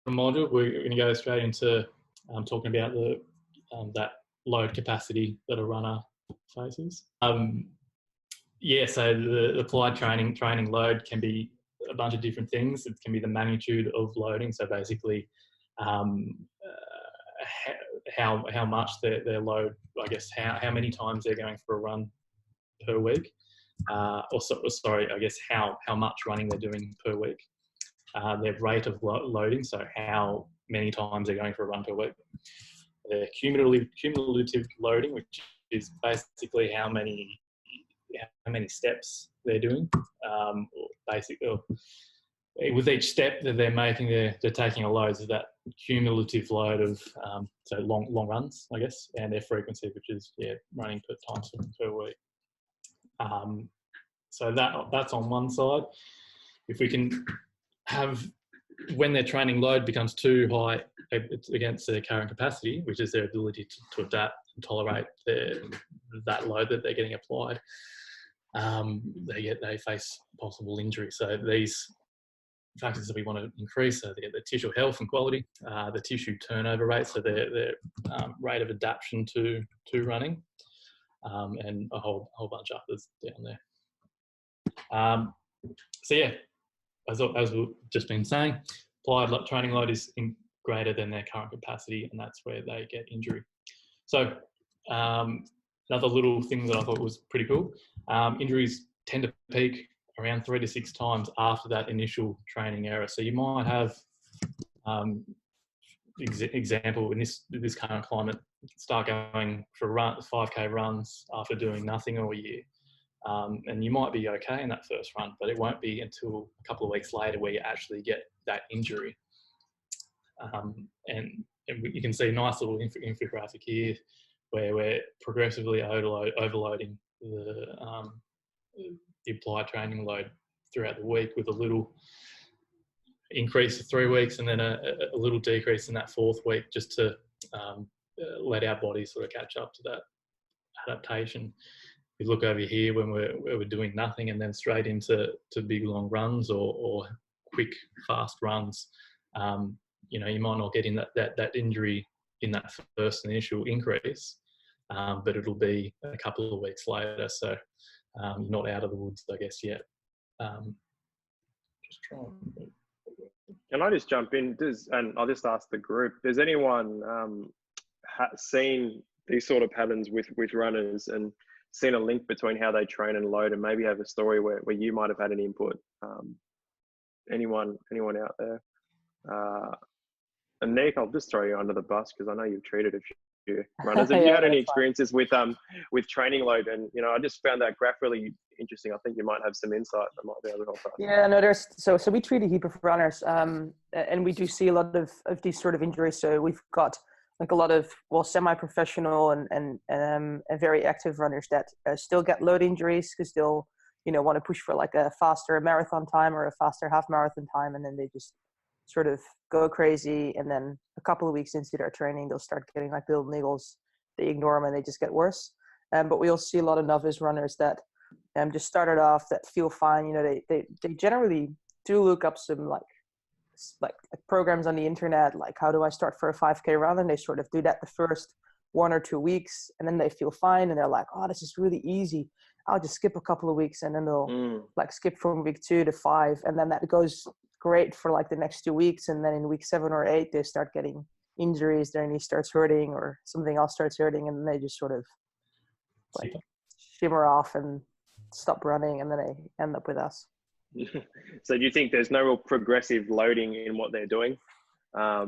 module, we're going to go straight into talking about the that load capacity that a runner faces. Yeah, so the applied training load can be a bunch of different things. It can be the magnitude of loading, so basically how much their load, I guess how many times they're going for a run per week, sorry, I guess how much running they're doing per week. Their rate of loading, so how many times they're going for a run per week. Their cumulative loading, which is basically how many steps they're doing. With each step that they're making, they're taking a load, so that cumulative load of so long runs, I guess, and their frequency, which is running per time per week. So that's on one side. If we can have, when their training load becomes too high against their current capacity, which is their ability to adapt and tolerate that load that they're getting applied, they face possible injury. So these factors that we want to increase are the tissue health and quality, the tissue turnover rate, so their rate of adaptation to running, and a whole bunch of others down there. So yeah, as we've just been saying, applied training load is greater than their current capacity, and that's where they get injury. So another little thing that I thought was pretty cool, injuries tend to peak around 3 to 6 times after that initial training error. So you might have, example, in this kind of climate, start going for 5K runs after doing nothing all year. And you might be okay in that first run, but it won't be until a couple of weeks later where you actually get that injury. And you can see a nice little infographic here where we're progressively overloading the applied training load throughout the week, with a little increase for 3 weeks and then a little decrease in that 4th week, just to let our body sort of catch up to that adaptation. You look over here when we're doing nothing and then straight into big long runs or quick fast runs, you might not get in that injury in that first initial increase, but it'll be a couple of weeks later. So you're not out of the woods, I guess, yet. Just try and... Can I just jump in? And I'll just ask the group, does anyone seen these sort of patterns with runners and seen a link between how they train and load, and maybe have a story where you might have had an input? Anyone out there? And Nick, I'll just throw you under the bus because I know you've treated a few runners. Have you had any experiences with training load? And I just found that graph really interesting. I think you might have some insight that might be able to help us. Yeah, no, there's so we treat a heap of runners, and we do see a lot of these sort of injuries. So we've got like a lot of semi-professional and very active runners that still get load injuries because they'll want to push for like a faster marathon time or a faster half marathon time, and then they just sort of go crazy, and then a couple of weeks into their training they'll start getting like little niggles. They ignore them and they just get worse. But we also see a lot of novice runners that just started off that feel fine. They generally do look up some like programs on the internet, like how do I start for a 5K run, and they sort of do that the first 1 or 2 weeks, and then they feel fine and they're like, oh, this is really easy, I'll just skip a couple of weeks, and then they'll like skip from week 2 to 5, and then that goes great for like the next 2 weeks, and then in week 7 or 8 they start getting injuries, their knee starts hurting or something else starts hurting, and then they just sort of like shimmer off and stop running, and then they end up with us. So do you think there's no real progressive loading in what they're doing? I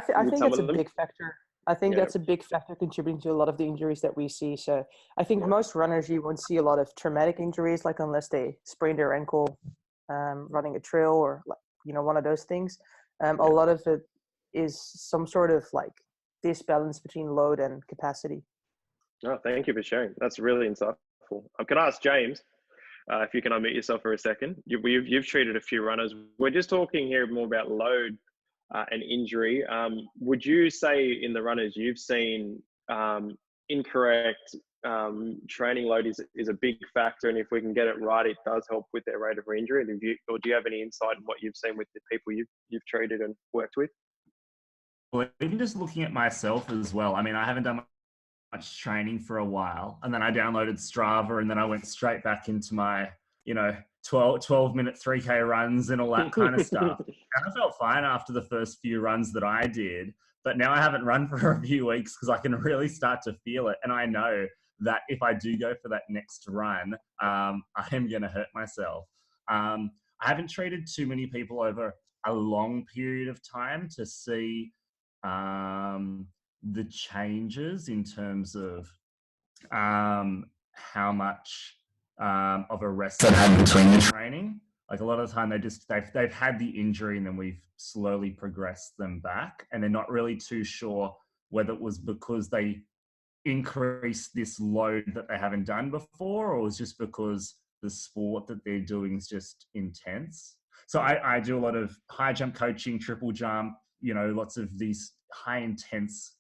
think that's a big factor. I think that's a big factor contributing to a lot of the injuries that we see. So I think most runners, you won't see a lot of traumatic injuries, like unless they sprain their ankle running a trail or like, one of those things. A lot of it is some sort of like disbalance between load and capacity. Oh, thank you for sharing. That's really insightful. Can I ask James, if you can unmute yourself for a second? You've treated a few runners. We're just talking here more about load and injury. Would you say in the runners you've seen incorrect training load is a big factor, and if we can get it right, it does help with their rate of re-injury. And or do you have any insight on what you've seen with the people you've treated and worked with? Well, even just looking at myself as well. I mean, I haven't done much training for a while, and then I downloaded Strava, and then I went straight back into my 12-minute 3K runs and all that kind of stuff. And I felt fine after the first few runs that I did, but now I haven't run for a few weeks because I can really start to feel it. And I know that if I do go for that next run, I am going to hurt myself. I haven't treated too many people over a long period of time to see the changes in terms of how much of a rest they've had between the training. Like a lot of the time they've had the injury and then we've slowly progressed them back, and they're not really too sure whether it was because they increased this load that they haven't done before, or it was just because the sport that they're doing is just intense. So I do a lot of high jump coaching, triple jump, lots of these high intense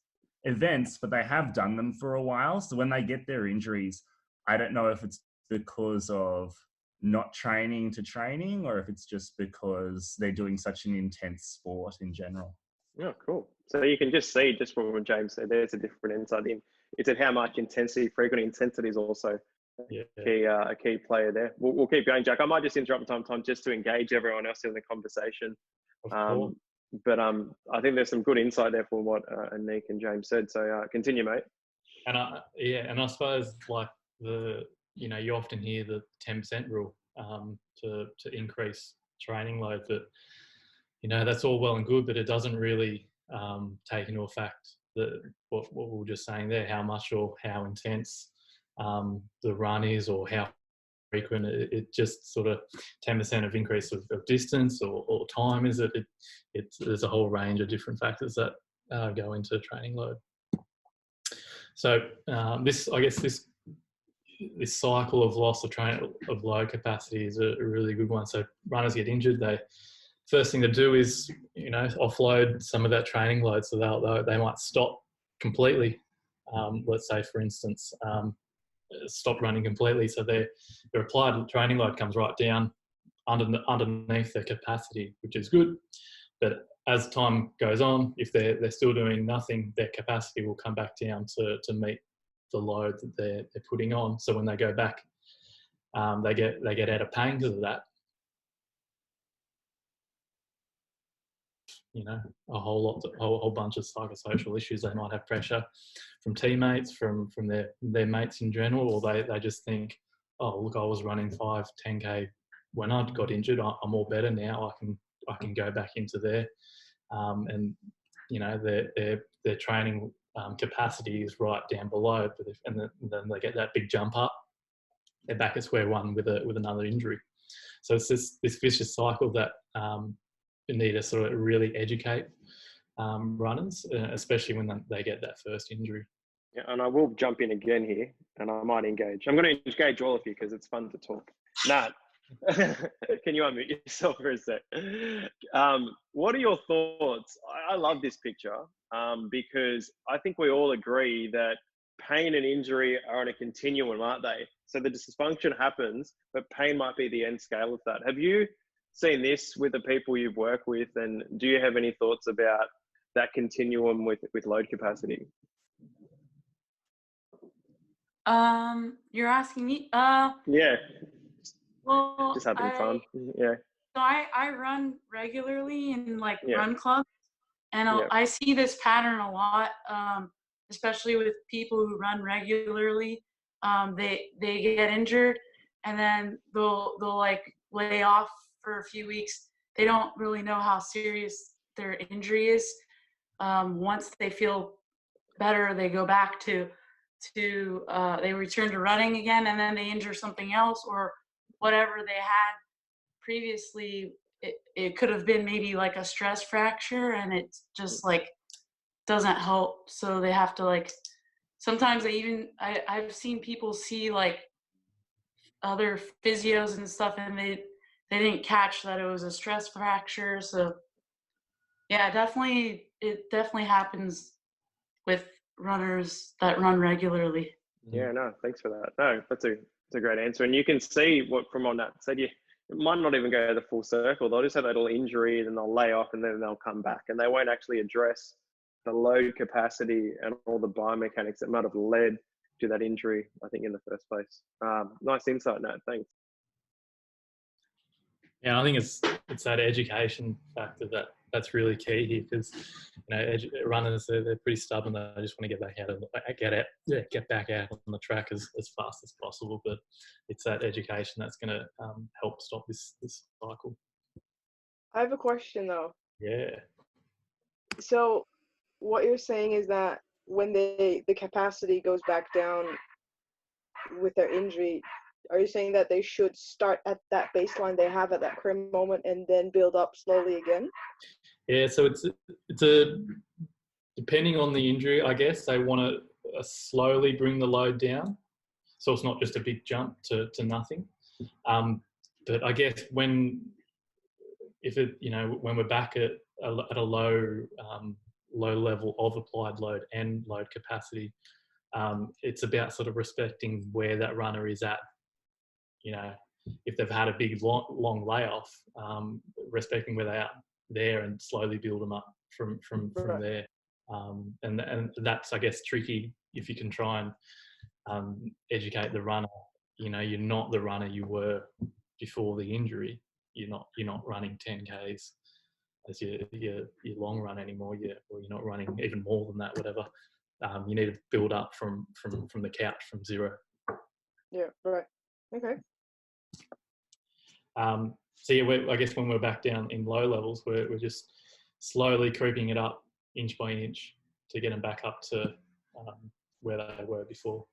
events, but they have done them for a while. So when they get their injuries, I don't know if it's because of not training to training, or if it's just because they're doing such an intense sport in general. Yeah, cool. So you can just see, just from what James said, there's a different insight in. It's at how much frequent intensity is also a key player there. We'll keep going, Jack. I might just interrupt from time to time just to engage everyone else in the conversation. But I think there's some good insight there from what Anik and James said. So continue, mate. And I suppose like you often hear the 10% rule to increase training load, but that's all well and good, but it doesn't really take into effect what we were just saying there, how much or how intense the run is, or how frequent. It just sort of 10% of increase of distance or time is it. There's a whole range of different factors that go into training load. So this cycle of loss of load capacity is a really good one. So runners get injured, first thing to do is offload some of that training load, so they might stop completely. Let's say, for instance, stop running completely, so their applied training load comes right down underneath their capacity, which is good. But as time goes on, if they're still doing nothing, their capacity will come back down to meet the load that they're putting on. So when they go back, they get out of pain because of that. A whole bunch of psychosocial issues. They might have pressure from teammates, from their mates in general, or they just think, oh, look, I was running 5-10K when I got injured. I'm all better now. I can go back into there, and their training capacity is right down below. But then they get that big jump up, they're back at square one with another injury. So it's this vicious cycle that you need to sort of really educate runners, especially when they get that first injury. Yeah, and I will jump in again here, and I might engage. I'm going to engage all of you because it's fun to talk. Nat, can you unmute yourself for a sec? What are your thoughts? I love this picture because I think we all agree that pain and injury are on a continuum, aren't they? So the dysfunction happens, but pain might be the end scale of that. Have you seen this with the people you've worked with, and do you have any thoughts about that continuum with load capacity? You're asking me? Yeah. Well, just having fun. Yeah. So I run regularly in run clubs, and Yeah. I see this pattern a lot, especially with people who run regularly. They get injured, and then they'll lay off for a few weeks. They don't really know how serious their injury is. Once they feel better, they go back to they return to running again, and then they injure something else or whatever they had previously. It could have been maybe like a stress fracture, and it just doesn't help. So they have to sometimes I've seen people see other physios and stuff, and they didn't catch that it was a stress fracture. So yeah, it definitely happens with runners that run regularly. Yeah, no, thanks for that. No, that's a great answer. And you can see what from on that said, it might not even go the full circle. They'll just have that little injury and then they'll lay off and then they'll come back. And they won't actually address the load capacity and all the biomechanics that might have led to that injury, I think, in the first place. Nice insight, Nat. Thanks. Yeah, I think it's that education factor that's really key here, because runners they're pretty stubborn. They just want to get back out get back out on the track as fast as possible. But it's that education that's going to help stop this cycle. I have a question though. Yeah. So what you're saying is that when the capacity goes back down with their injury, are you saying that they should start at that baseline they have at that current moment and then build up slowly again? Yeah, so it's a depending on the injury, I guess they want to slowly bring the load down, so it's not just a big jump to nothing. But I guess when we're back at a low level of applied load and load capacity, it's about sort of respecting where that runner is at. If they've had a big long layoff, respecting where they are there and slowly build them up from there. And that's, I guess, tricky if you can try and educate the runner. You're not the runner you were before the injury. You're not running 10Ks as your long run anymore. Or you're not running even more than that. Whatever. You need to build up from the couch from zero. Yeah. Right. Okay. So yeah, I guess when we're back down in low levels, we're just slowly creeping it up inch by inch to get them back up to where they were before.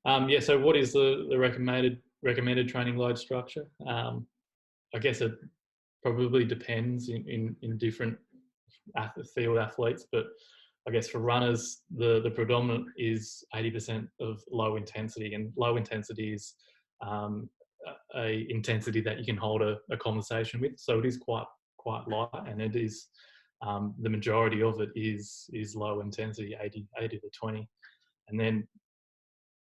Yeah. So what is the recommended training load structure? I guess it probably depends in different field athletes, but I guess for runners, the predominant is 80% of low intensity, and low intensity is a intensity that you can hold a conversation with. So it is quite light, and it is the majority of it is low intensity, 80 to 20, and then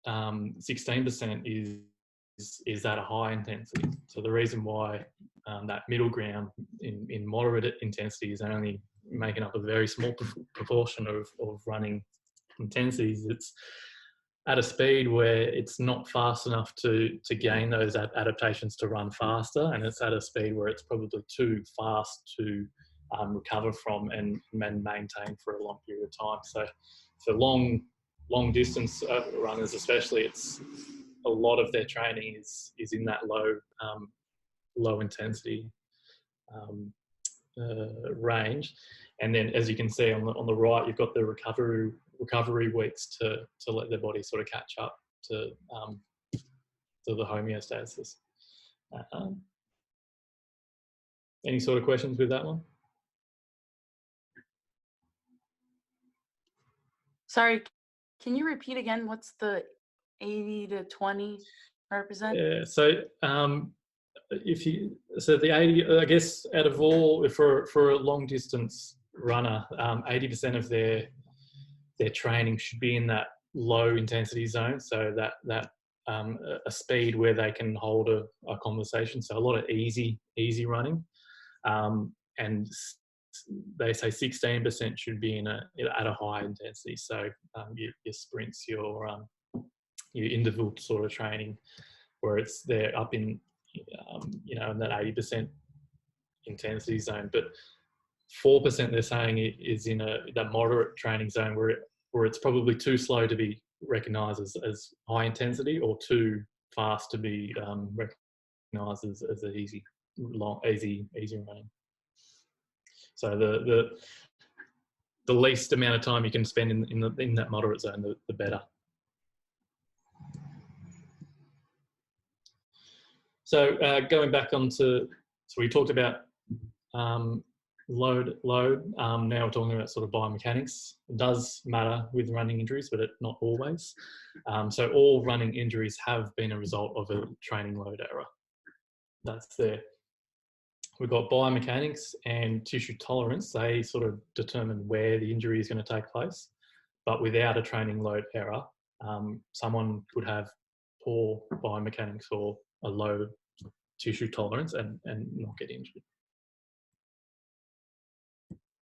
16% is at a high intensity. So the reason why that middle ground in moderate intensity is only making up a very small proportion of running intensities, it's at a speed where it's not fast enough to gain those adaptations to run faster, and it's at a speed where it's probably too fast to recover from and maintain for a long period of time. So for long distance runners especially, it's a lot of their training is in that low intensity range. And then, as you can see on the right, you've got the recovery weeks to let their body sort of catch up to the homeostasis. Any sort of questions with that one? Sorry, can you repeat again? What's the 80 to 20 represent? Yeah, so the 80, I guess, out of all, for a long distance runner, 80% of their training should be in that low intensity zone. So that a speed where they can hold a conversation. So a lot of easy running, and they say 16% should be at a high intensity. So your sprints, your interval sort of training, where they're up in in that 80% intensity zone. But 4% they're saying is in that moderate training zone where it's probably too slow to be recognised as high intensity, or too fast to be recognised as an easy running. So the least amount of time you can spend in that moderate zone, the better. So going back so we talked about load. Now we're talking about sort of biomechanics. It does matter with running injuries, but not always. So all running injuries have been a result of a training load error. That's there. We've got biomechanics and tissue tolerance. They sort of determine where the injury is going to take place. but without a training load error, someone could have poor biomechanics or a low tissue tolerance and not get injured.